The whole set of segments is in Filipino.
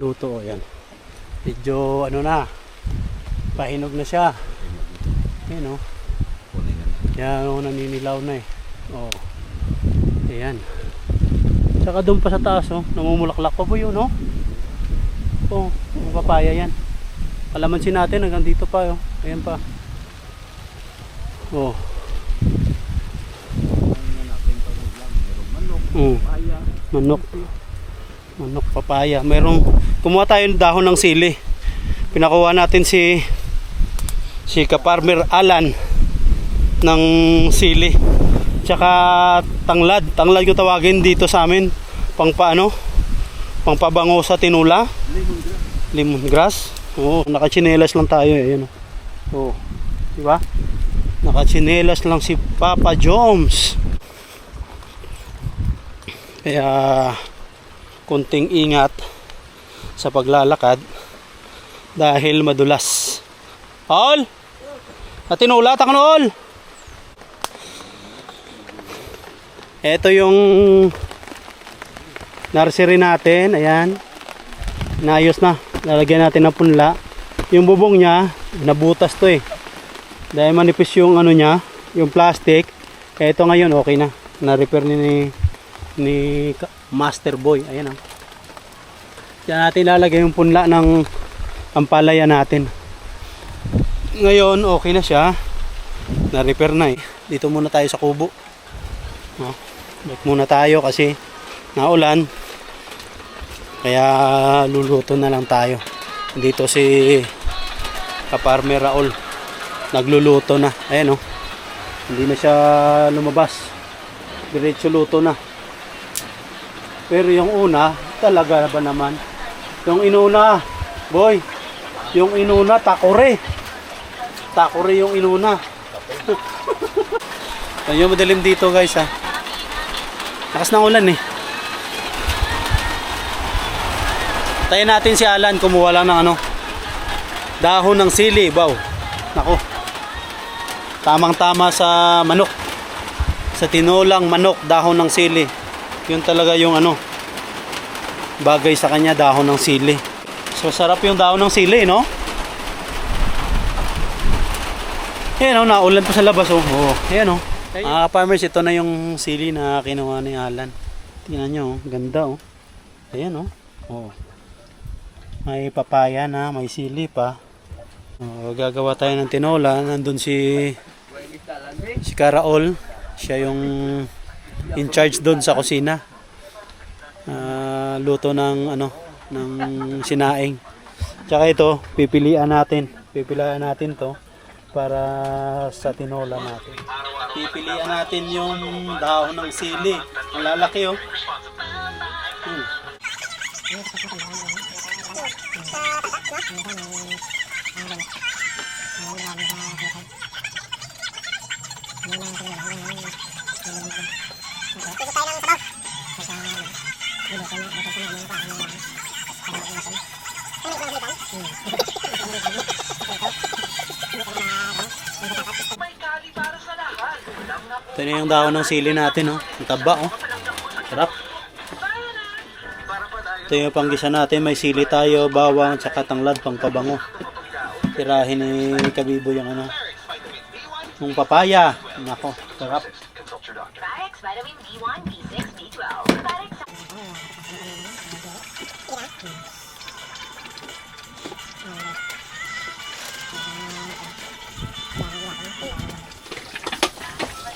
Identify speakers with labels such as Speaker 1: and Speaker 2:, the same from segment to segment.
Speaker 1: Luto, yan. Medyo ano na, pahinog na siya. Yan o. Yan o, naninilaw na eh. O. Ayan. Saka doon pa sa taas o, namumulaklak pa po yun o. O, ang papaya yan. Kalamansin natin hanggang dito pa o. Ayan pa. O. Manok. Manok, papaya. Merong kumuha tayo ng dahon ng sili. Pinakuha natin si Ka-Farmer Alan ng sili. Tsaka tanglad. Tanglad ko tawagin dito sa amin. Pangpabango sa tinula. Lemongrass. Oo, nakachinelas lang tayo eh. Ayan, oh. Di ba? Nakachinelas lang si Papa Joms. Kaya konting ingat sa paglalakad dahil madulas. Ol! Natinula, taknol! Ito yung nursery natin. Ayan. Naayos na. Lalagyan natin ng punla. Yung bubong niya, nabutas to eh. Dahil manipis yung ano niya, yung plastic. Ito ngayon, okay na. Na-repair ni Master Boy. Ayan o. Diyan natin lalagay yung punla ng ampalaya natin. Ngayon okay na siya. Na-repair na eh. Dito muna tayo sa kubo. Balik muna tayo kasi naulan. Kaya luluto na lang tayo. Dito si Ka-Farmer Raul nagluluto na. Ayan o. Hindi na siya lumabas. Diretso luto na. Pero yung una, talaga ba naman? Yung inuna, boy, yung inuna, takore. Takore yung inuna. Ayun, madalim dito guys ha. Lakas ng ulan eh. Tayo natin si Alan, kumuha lang ng ano, dahon ng sili, wow. Nako. Tamang tama sa manok. Sa tinolang manok, dahon ng sili. Yun talaga yung ano, bagay sa kanya, dahon ng sili. So sarap yung dahon ng sili, no? Ayan o, naulan pa sa labas o. Oh. Ayan o. Farmers, ito na yung sili na kinuha ni Alan. Tingnan nyo, ganda o. Ayan o. Oh. May papaya na, may sili pa. Gagawa tayo ng tinola. Nandun si Karaol. Siya yung in charge doon sa kusina. Luto ng ano, ng sinaing. Tsaka ito, pipilian natin to para sa tinola natin. Pipilian natin yung dahon ng sili. Ang lalaki oh. Ito na yung dahon ng sili natin, oh. Ang taba, oh. Sarap. Ito yung panggisa natin. May sili tayo, bawang, tsaka tanglad, pang pabango. Tirahin ni Kabibo yung ano, yung papaya. Nako, sarap.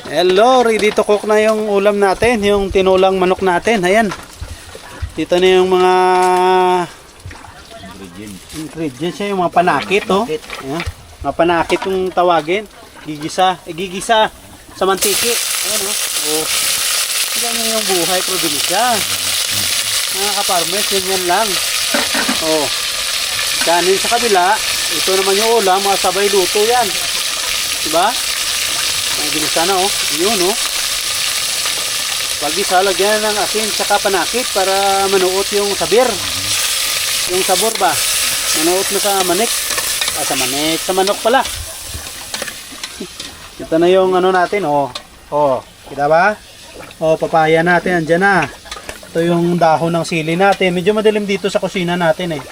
Speaker 1: Hello, ready to cook na yung ulam natin, yung tinulang manok natin. Ayan. Dito na yung mga ingredients, yung mga panakit, oh. Ayan. Mga panakit yung tawagin. Gigisa sa mantiki. Ayan, oh. Oh. Ganyan yung buhay probinsya. Mga ka-farmers, ganyan lang. Oh. Kanin sa kabila, ito naman yung ulam, mga sabay luto yan. Diba? Ginisa na oh. Yun oh. Pag isa, lagyan ng asin tsaka panakit para manuot yung sabir. Yung sabor ba? Manuot na sa manik. Sa manik. Sa manok pala. Ito na yung ano natin oh. Oh. Kita ba? Oh, papaya natin. Andyan na. Ito yung dahon ng sili natin. Medyo madilim dito sa kusina natin eh.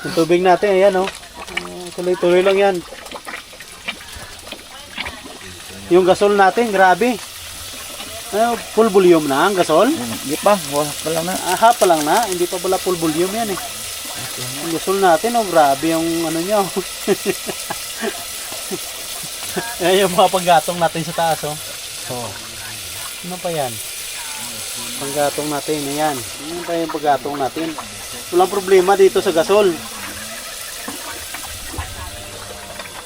Speaker 1: Yung tubig natin, ayan oh. Tuloy-tuloy lang yan. Yung gasol natin, grabe. Full volume na ang gasol?
Speaker 2: Hindi pa, wala pa lang na.
Speaker 1: Aha pa lang na, hindi pa pala full volume yan eh. Yung gasol natin, oh, grabe yung ano nyo. Ayan yung mga panggatong natin sa taas oh. Oh. Ano pa yan? Panggatong natin, ayan. Ano pa yung panggatong natin? Walang problema dito sa gasol.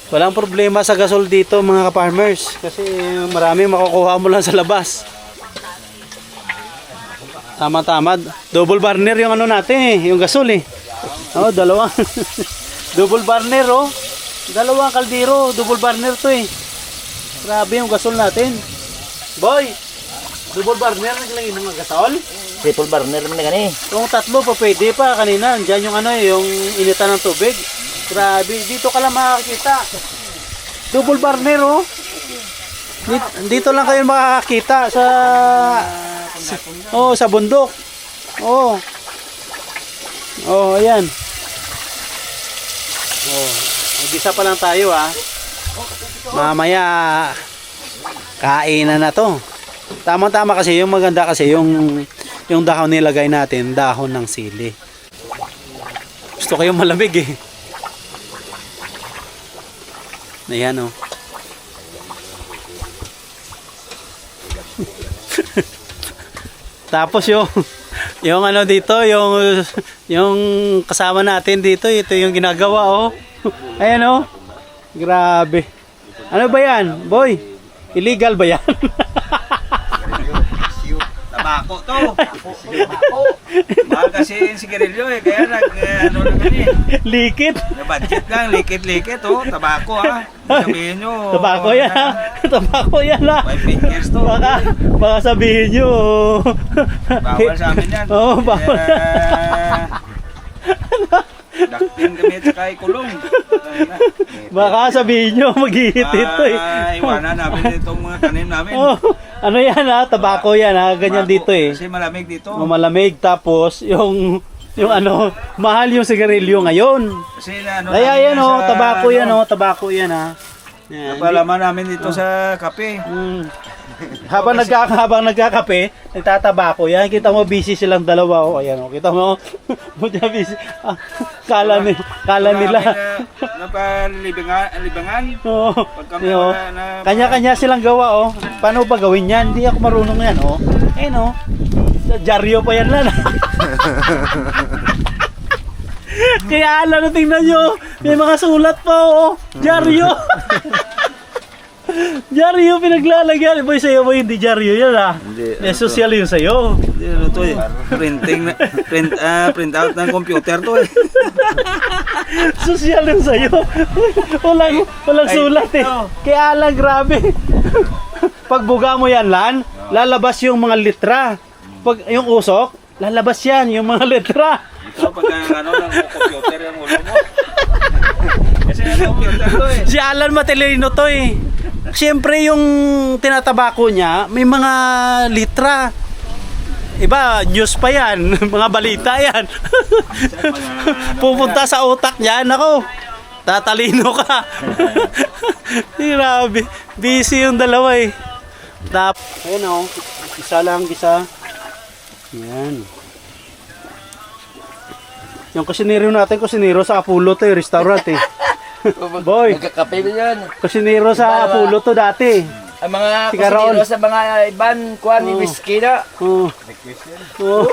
Speaker 1: Walang problema sa gasol dito mga ka-farmers. Kasi marami makukuha mo lang sa labas. Tama-tama. Double burner yung ano natin eh. Yung gasol eh. Oh, dalawang. Double burner oh. Dalawang kaldero. Double burner to eh. Grabe yung gasol natin. Boy! Double burner naglagay ng gasol?
Speaker 2: Triple burner naman na gani.
Speaker 1: Kung tatlo pa pwede pa kanina. Diyan yung ano yung initan ng tubig. Grabe, dito ka lang makakita. Double burner oh. Dito lang kayo makakita sa sa bundok. Oh. Oh, ayan. Oh, mag-isa pa lang tayo ah. Mamaya kainan na to. Tama-tama kasi yung maganda kasi yung dahon nilagay natin, dahon ng sili. Gusto ko yung malamig eh. Ayan o. Tapos yung ano dito, yung kasama natin dito, ito yung ginagawa oh. Ayan o. Grabe. Ano ba yan, boy? Illegal ba yan?
Speaker 2: Tabako to. Tabako. Mahal kasi yung sigarilyo eh. Kaya ano naman eh.
Speaker 1: Likit.
Speaker 2: Na-budget lang. Likit-likit oh. Tabako ha. Sabihin nyo.
Speaker 1: Tabako yan ha. Tabako yan ha.
Speaker 2: 5 fingers to.
Speaker 1: Baka sabihin nyo.
Speaker 2: Bawal sa amin yan.
Speaker 1: Oo, bawal.
Speaker 2: Daktin kami at saka ikulong.
Speaker 1: Baka sabihin nyo, mag-ihit ito eh.
Speaker 2: Iwanan namin itong mga tanim namin.
Speaker 1: Oh, ano yan ha, tabako yan ha, ganyan
Speaker 2: Tabako,
Speaker 1: dito eh.
Speaker 2: Kasi malamig dito.
Speaker 1: Malamig, tapos yung ano, mahal yung sigarilyo ngayon.
Speaker 2: Kasi ano,
Speaker 1: Kaya yan oh,
Speaker 2: sa,
Speaker 1: tabako yan
Speaker 2: ano,
Speaker 1: oh, tabako yan ha. Yan.
Speaker 2: napalaman namin dito sa kape.
Speaker 1: Habang nagkakape, nagtatabako yan. Kita mo busy silang dalawa oh. Ayan oh, kita mo. Mudya busy. Kala nila.
Speaker 2: Napalibangan.
Speaker 1: Oo.
Speaker 2: Pag kami
Speaker 1: Oh. Kanya-kanya silang gawa oh. Paano ba gawin yan? Hindi ako marunong yan oh. Ayun oh. Sa dyaryo pa yan lang. Kaya alam na tingnan nyo. May mga sulat pa oh. Dyaryo. Dyaryo pinaglalagyan. Boy, sa'yo mo hindi dyaryo yan ah.
Speaker 2: Hindi.
Speaker 1: Social yung sa'yo.
Speaker 2: Ano to eh? Print out ng computer to eh.
Speaker 1: Social yung sa'yo. Walang sulat eh. Kaya lang grabe. Pag buga mo yan lan, lalabas yung mga litra. Pag yung usok, lalabas yan yung mga litra.
Speaker 2: Ito pag ano ng computer yung ulo mo. Kasi yung computer to eh.
Speaker 1: Si Alan Matelino to eh. Siyempre yung tinatabako niya, may mga litra. Iba, news pa yan. Mga balita yan. Pupunta sa utak niya, nako. Tatalino ka. Grabe. Busy yung dalawa eh. Ayun o. Isa lang, isa. Yan. Yung kusinero natin, kusinero sa Apollo to eh. Restaurant eh. Boy,
Speaker 3: Nagkakape na yan.
Speaker 1: kusinero sa Apollo to dati.
Speaker 3: Ang mga
Speaker 1: Si Carol.
Speaker 3: kusinero sa mga iban, kuhan ni
Speaker 1: Oh.
Speaker 3: whisky na.
Speaker 1: Oh. Oh.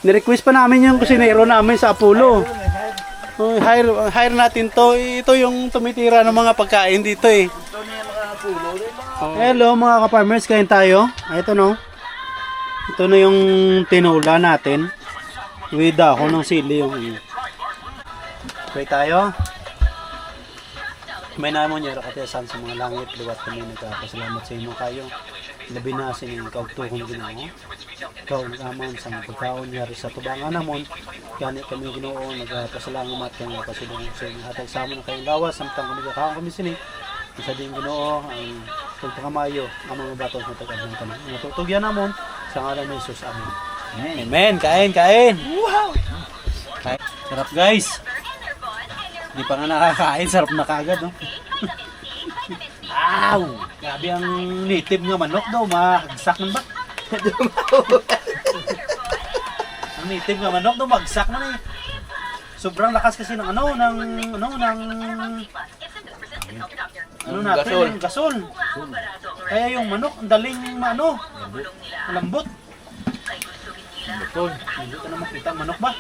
Speaker 1: Ni-request pa namin yung kusinero namin sa Apollo. Oh, hire natin to. Ito yung tumitira ng mga pagkain dito eh.
Speaker 3: Ito na yung mga pulo.
Speaker 1: Hello mga ka-farmers, kain tayo. Ito no. Ito na yung tinula natin. With dahon ng sili yung. Kain tayo. May namon niya rakatasan sa mga langit, liwat kami nagpapasalamat sa inyo kayo. Labi na sining kaugtuhon Ginoo. Ikaw nag-amon sa mga pagkaon yari sa tubangan namon. Gani kami Ginoo nagpasalamat kami pasidong sa inyo hatag sa amon kayong lawas samtang kami kakaon kami sini. Isa din Ginoo ang Kung kamayo, ang mga bato sa tagad ng tanong. Natutugyan namon sa ngalan ni Jesus. Amen. Amen. Kain. Wow! Kain. Sarap guys. Hindi pa nga nakakain. Sarap na kagad. No? Wow! Grabe ang native nga manok daw. Magsak man ba? Ang native nga manok daw. Magsak man eh. Sobrang lakas kasi ng gasol. Kaya yung manok, ang daling malambot. Hindi ka na makita ang manok ba?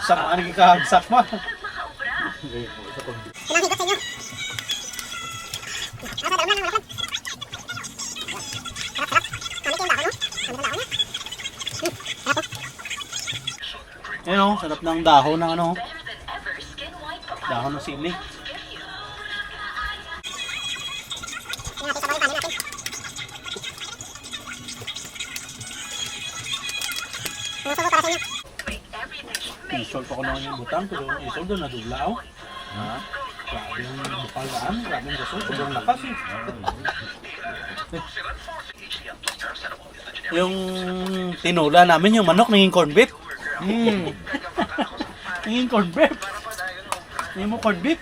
Speaker 1: Saan ang ikahagsak ba? Ayun o, sarap ng dahon ng dahon ng sili. Isol pa ko naman yung butang, pero isol doon nadulaw. Grabe yung bukalaan, grabe yung gasol, sobrang lakas eh. Yung tinula namin, yung manok, naging corn beef. Naging corn beef. Naging mo corn beef.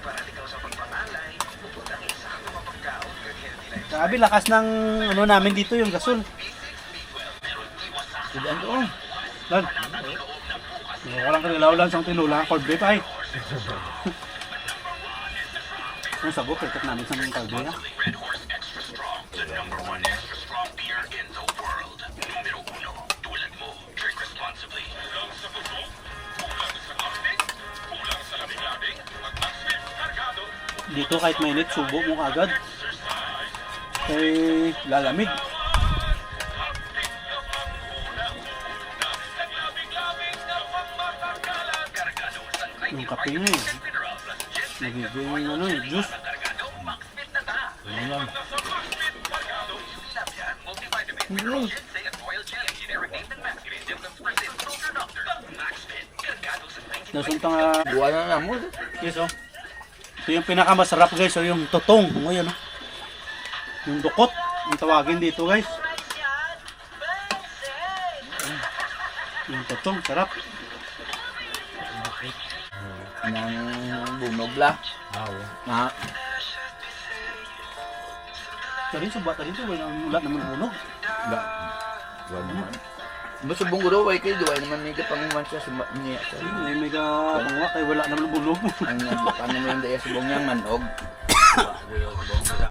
Speaker 1: Grabe, lakas ng namin dito, yung gasol. Diyan doon. Dan. Walang kanilaw lang sa tinula, corn beef ay. Ang sabok, ikat namin sa mga kalde ha. Dito kahit mainit, subo mo agad. Kaya lalamig. Yung kape nga eh. Nagiging juice. Nasunta nga.
Speaker 3: Buwan na naman.
Speaker 1: Yes oh. So yung pinakamasarap guys, so yung totong. Ngayon oh. Yung dukot. Yung tawagin dito guys. Yung totong, sarap.
Speaker 3: Nang bumogla. Na.
Speaker 1: Tadi sa bata dito, wala naman bunog.
Speaker 3: Wala naman. Basta subong guro, way kayo, duway naman may kapanguman siya, sumba niya.
Speaker 1: May pangwa kay wala naman bunog.
Speaker 3: Ang paano mo yung daya subong niyang manog.